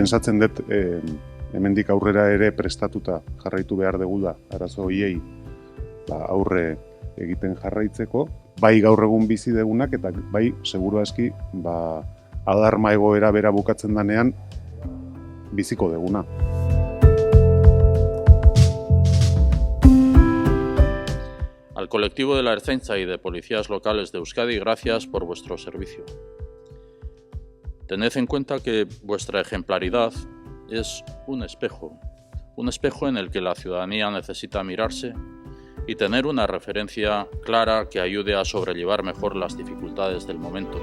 pentsatzen dut hemendik aurrera ere prestatuta jarraitu behar degula arazo horiei aurre egiten jarraitzeko, bai gaur egun bizi degunak eta bai seguru aski alarma egoera bera bukatzen danean biziko deguna. Al colectivo de la Ertzaintza y de policías locales de Euskadi, gracias por vuestro servicio. Tened en cuenta que vuestra ejemplaridad es un espejo en el que la ciudadanía necesita mirarse y tener una referencia clara que ayude a sobrellevar mejor las dificultades del momento.